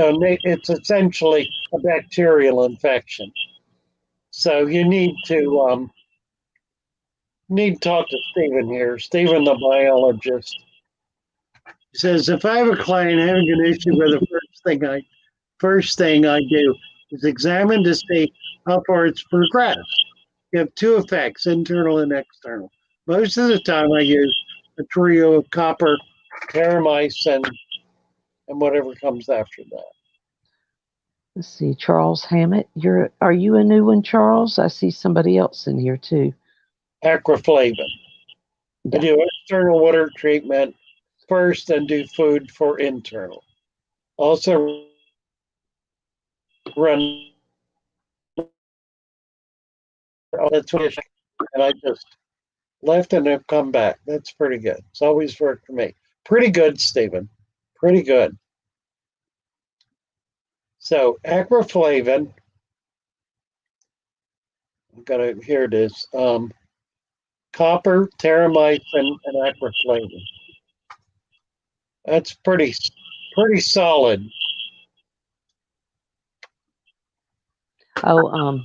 essentially a bacterial infection. So you need to talk to Stephen here. Stephen, the biologist, he says if I have a client having an issue with the first thing I do is examine to see how far it's progressed. You have two effects, internal and external. Most of the time I use a trio of copper, terramycin, and whatever comes after that. Let's see, Charles Hammett. Are you a new one, Charles? I see somebody else in here too. Acroflavin. Yeah. I do external water treatment first and do food for internal. Also run that's what and I just left and have come back. That's pretty good. It's always worked for me. Pretty good, Stephen. Pretty good. So acroflavin, here it is. Copper, terramycin, and acroflavin. That's pretty solid. Oh,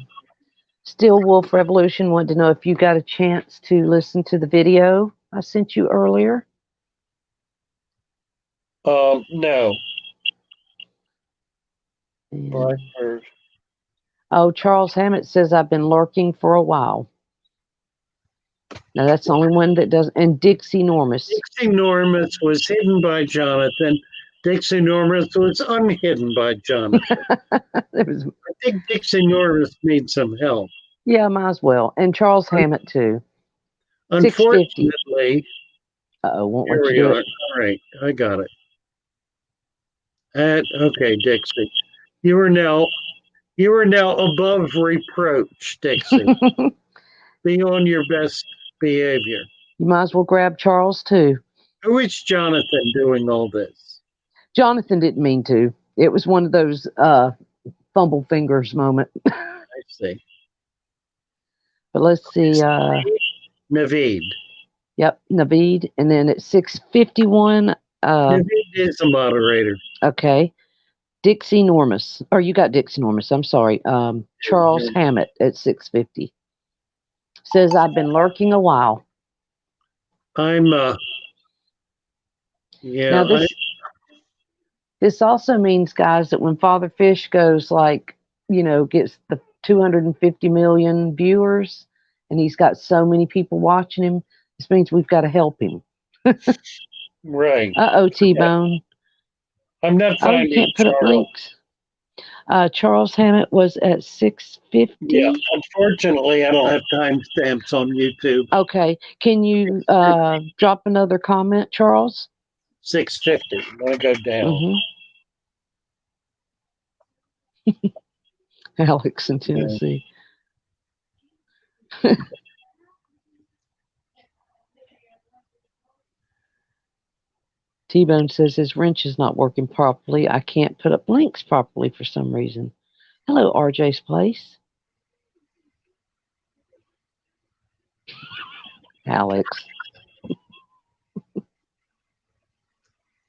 Steel Wolf Revolution wanted to know if you got a chance to listen to the video I sent you earlier. No. Oh, Charles Hammett says I've been lurking for a while. Now that's the only one that does. And Dixie Normus. Dixie Normus was hidden by Jonathan. Dixie Normus was unhidden by Jonathan. I think Dixie Normus needs some help. Yeah, might as well. And Charles Hammett too. Unfortunately, won't here let we you do are. it. All right, I got it. Okay, Dixie, you are now above reproach, Dixie. Be on your best behavior. You might as well grab Charles too. Who is Jonathan doing all this? Jonathan didn't mean to. It was one of those fumble fingers moment. I see. But let's see. Naveed. Yep, Naveed. And then at 6:51. Naveed is the moderator. Okay. Dixie Normus. Or you got Dixie Normus. I'm sorry. Charles Hammett at 6:50. Says I've been lurking a while. I'm yeah. Now this also means, guys, that when Father Fish goes gets the 250 million viewers and he's got so many people watching him, this means we've got to help him. Right. T-Bone. I'm not finding you can't put up links. Charles Hammett was at 6:50. Yeah, unfortunately, I don't have timestamps on YouTube. Okay, can you drop another comment, Charles? 6:50. I'm gonna go down. Alex in Tennessee. T-Bone says his wrench is not working properly. I can't put up links properly for some reason. Hello, RJ's Place. Alex.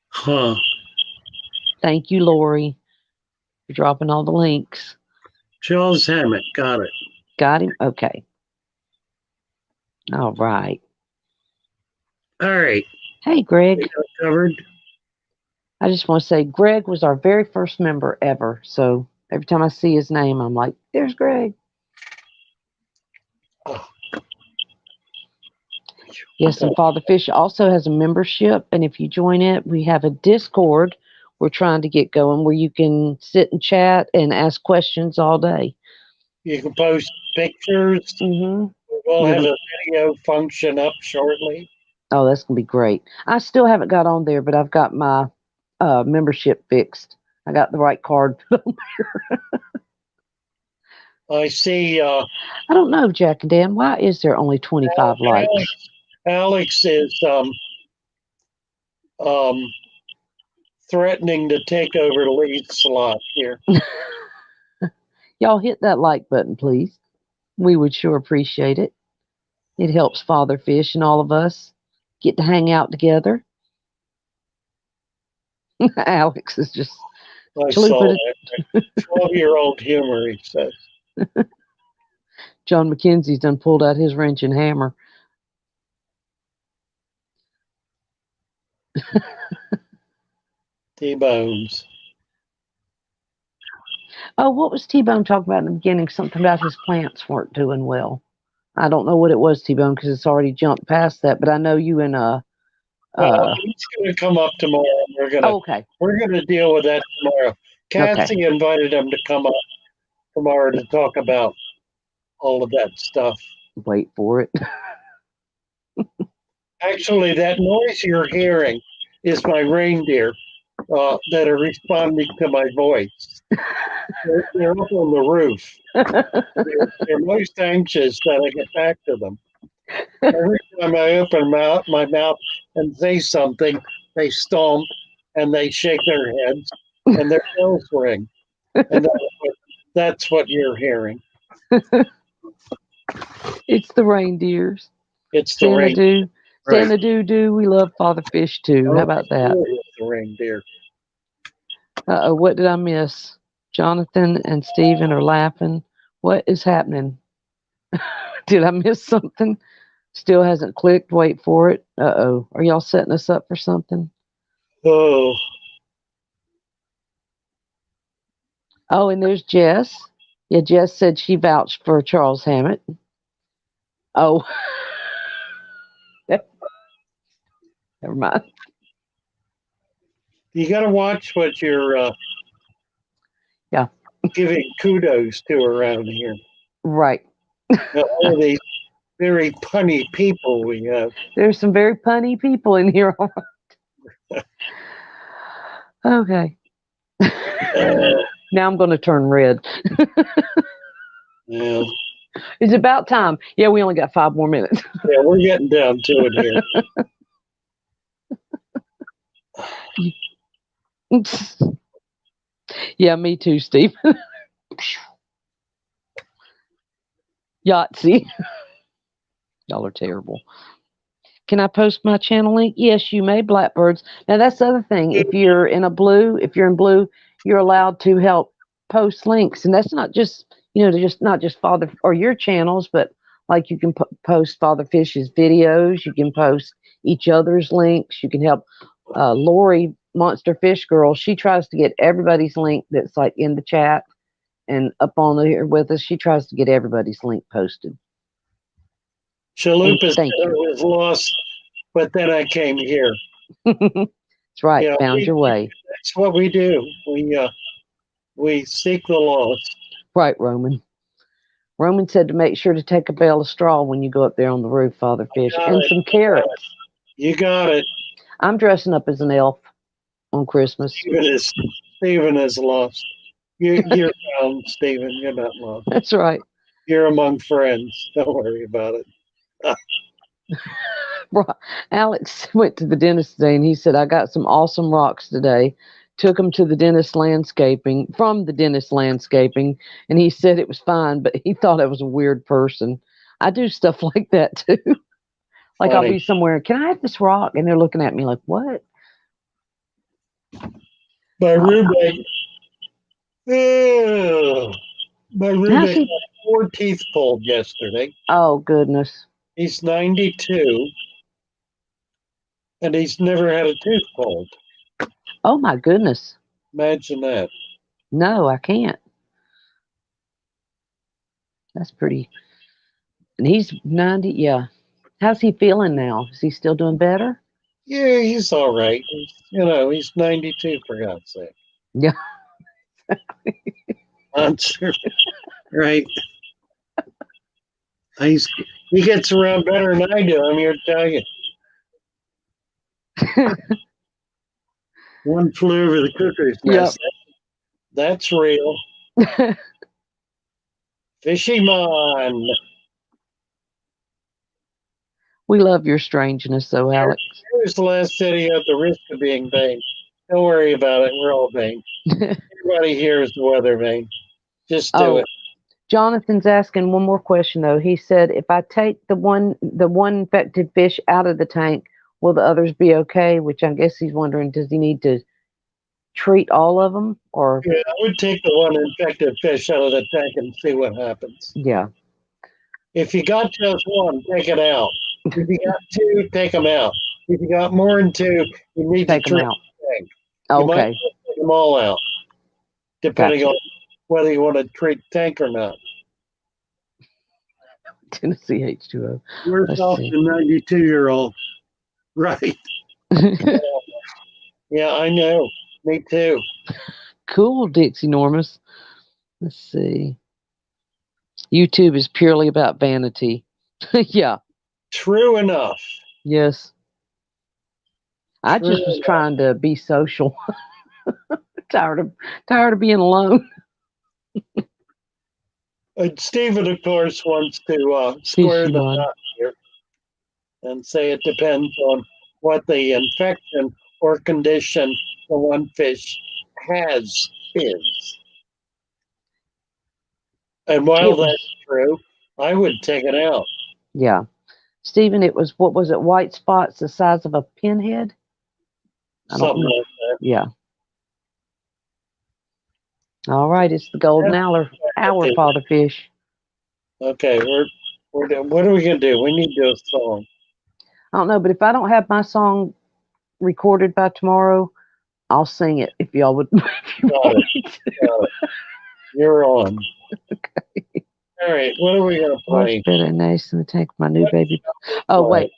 Huh. Thank you, Lori, for dropping all the links. Charles Hammett, got it. Got him? Okay. All right. All right. Hey, Greg. Covered. I just want to say Greg was our very first member ever. So every time I see his name, I'm like, there's Greg. Oh. Yes, and Father Fish also has a membership. And if you join it, we have a Discord we're trying to get going where you can sit and chat and ask questions all day. You can post pictures. Mm-hmm. We'll have a video function up shortly. Oh, that's going to be great. I still haven't got on there, but I've got my membership fixed. I got the right card put on there. I see. I don't know, Jack and Dan. Why is there only 25 likes? Alex is threatening to take over the lead slot here. Y'all hit that like button, please. We would sure appreciate it. It helps Father Fish and all of us get to hang out together. Alex is just I Chalupa saw it. that. 12-year-old humor, he says. John McKenzie's done pulled out his wrench and hammer. T-Bones. Oh, what was T-Bone talking about in the beginning? Something about his plants weren't doing well. I don't know what it was, T-Bone, because it's already jumped past that. But I know you and He's going to come up tomorrow. And okay. We're gonna deal with that tomorrow. Cassie invited him to come up tomorrow to talk about all of that stuff. Wait for it. Actually, that noise you're hearing is my reindeer that are responding to my voice. They're up on the roof. They're most anxious that I get back to them. Every time I open my mouth and say something, they stomp and they shake their heads and their bells ring. And that's what you're hearing. It's the reindeers. It's the reindeer. Santa do. We love Father Fish too. How about that? It's the reindeer. What did I miss? Jonathan and Stephen are laughing. What is happening? Did I miss something? Still hasn't clicked. Wait for it. Uh-oh. Are y'all setting us up for something? Oh. Oh, and there's Jess. Yeah, Jess said she vouched for Charles Hammett. Oh. Never mind. You got to watch what you're giving kudos to around here. Right. All of these very punny people we have. There's some very punny people in here. Okay. Now I'm going to turn red. Yeah. It's about time. Yeah, we only got 5 more minutes. Yeah, we're getting down to it here. Yeah, me too, Steve. Yahtzee. Y'all are terrible. Can I post my channel link? Yes, you may, Blackbirds. Now that's the other thing. If you're in blue, you're allowed to help post links, and that's not just not just Father or your channels, but like you can post Father Fish's videos. You can post each other's links. You can help Lori Monster Fish Girl. She tries to get everybody's link that's like in the chat and up on here with us. She tries to get everybody's link posted. Chalupa was lost, but then I came here. That's right. Yeah, found your way. That's what we do. We seek the lost. Right, Roman. Roman said to make sure to take a bale of straw when you go up there on the roof, Father Fish, and some carrots. You got it. I'm dressing up as an elf on Christmas. Stephen is lost. You're found, Stephen. You're not lost. That's right. You're among friends. Don't worry about it. Alex went to the dentist today and he said, I got some awesome rocks today. Took him to the dentist landscaping, and he said it was fine, but he thought I was a weird person. I do stuff like that too. Like I'll be somewhere, can I have this rock? And they're looking at me like, what? My roommate had 4 teeth pulled yesterday. Oh, goodness. He's 92, and he's never had a tooth pulled. Oh, my goodness. Imagine that. No, I can't. That's pretty. And he's 90, yeah. How's he feeling now? Is he still doing better? Yeah, he's all right. He's 92, for God's sake. Yeah. Right. He gets around better than I do, I'm here to tell you. One flew over the cuckoo's nest. Yep. That's real. Fishy man. We love your strangeness, though, Alex. Here's the last city at the risk of being vain. Don't worry about it. We're all vain. Everybody here is the weather vane. Just do it. Jonathan's asking one more question, though. He said, if I take the one infected fish out of the tank, will the others be okay? Which I guess he's wondering, does he need to treat all of them, or Yeah, I would take the one infected fish out of the tank and see what happens. yeah, If you got just one, take it out. If you got two, take them out. If you got more than two, you need take to them treat out. the tank. You might Okay, take them all out, depending gotcha. on whether you want to treat tank or not. Tennessee H2O. We're Let's off see. the 92-year-old. Right. Yeah, I know. Me too. Cool, Dixie Normus. Let's see. YouTube is purely about vanity. Yeah, True enough. yes. I True just was enough. trying to be social. tired of being alone. And Stephen, of course, wants to square Fishy the one. knot here and say it depends on what the infection or condition the one fish has is. And while It that's was, true, I would take it out. yeah. Stephen, it was, what was it, white spots the size of a pinhead? I don't Something know. like that. Yeah. All right, it's the golden hour, Father Fish. Okay, what are we gonna do? We need to do a song. I don't know, but if I don't have my song recorded by tomorrow, I'll sing it if y'all would. If you Got want it. me to. Got it. You're on. All right, what are we gonna Large play? bit of nice in the tank, my new What baby. shall we Oh, play? wait.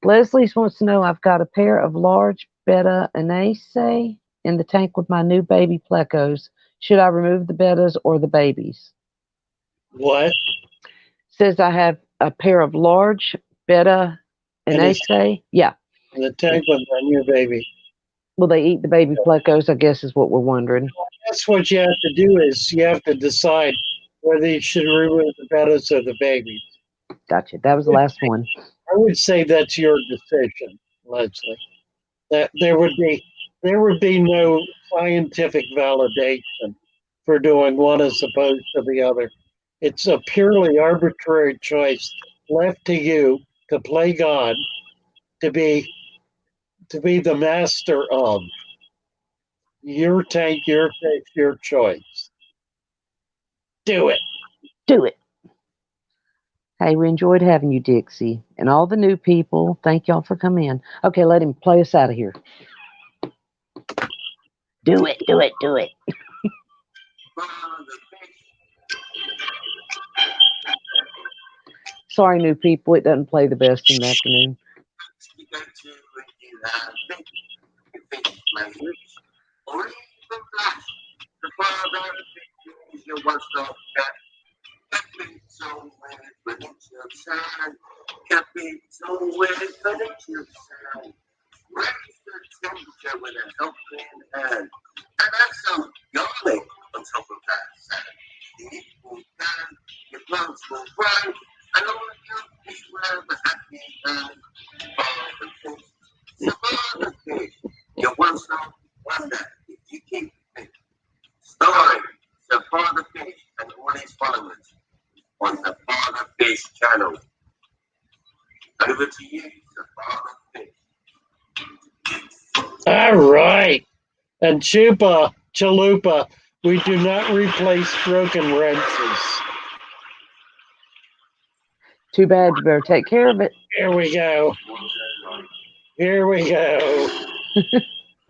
Leslie's wants to know I've got a pair of large betta anase in the tank with my new baby plecos. Should I remove the bettas or the babies? What? Says I have a pair of large betta And it's anase. Yeah. in the tank with my new baby. Will they eat the baby plecos? I guess is what we're wondering. That's what you have to do is you have to decide whether you should remove the bettas or the babies. Gotcha. That was the last one. I would say that's your decision, Leslie. That there would be no scientific validation for doing one as opposed to the other. It's a purely arbitrary choice left to you to play God, to be the master of your tank, your fish, your choice. Do it. Do it. Hey, we enjoyed having you, Dixie. And all the new people, thank y'all for coming in. Okay, let him play us out of here. Do it, do it, do it. Sorry, new people, it doesn't play the best in the afternoon. Raise the temperature with a helping hand. And add some garlic on top of that salad. The heat will down, your plants will grow, and all of your fish will have a happy and father fish. So father fish, your one-stop wonder if you keep it. Starring Sir Father Fish and all his followers on the Father Fish channel. Over to you, Sir Father Fish. All right. And Chupa, Chalupa, we do not replace broken wrenches. Too bad, you better take care of it. Here we go. Here we go.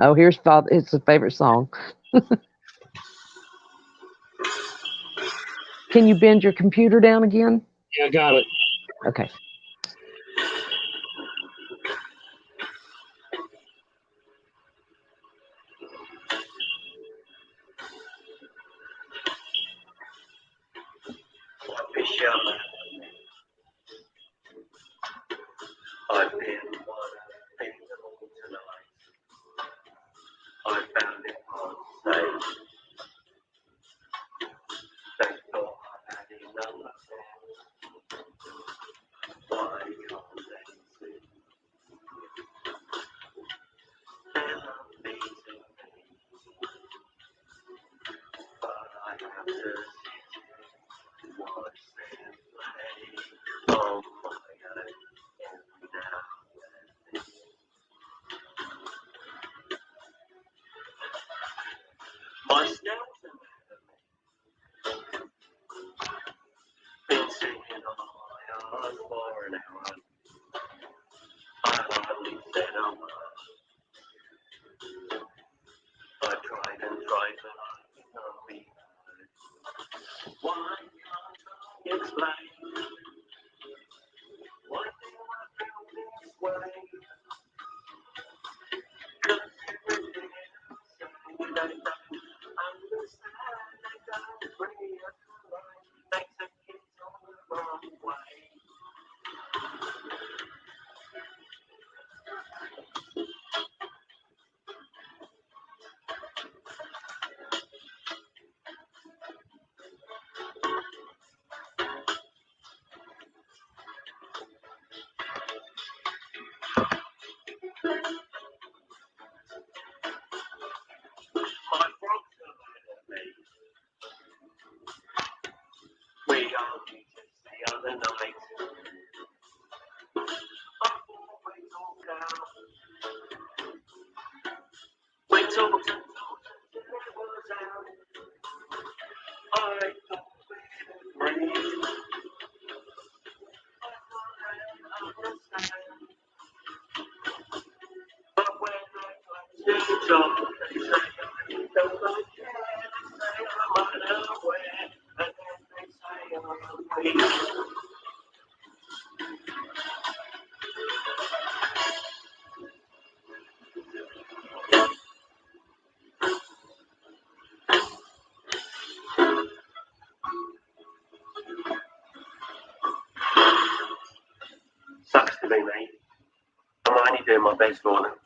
Oh, here's Father. It's a favorite song. Can you bend your computer down again? Yeah, got it. Okay. I've been unthinkable tonight. I found it hard to say. They thought I had enough of them. Why can't they see? They're not pleasing me. But I have to sit and watch them play on my own every now and then. an hour. I hardly said a word. I tried and tried, but I could not be heard. Why can't I explain? Why do I feel this way? 'Cause everything I say, they don't understand, they don't realize, they take it all the wrong way. My frogs are mad at me. We argued just the other night. I thought we talked out. We talked and talked until it was out. I thought we'd agree. I thought I'd understand. But when I got to talk, they say I don't like care. They say I'm unaware. And then they say I'm weak. Sucks to be me. I'm only doing my best for them.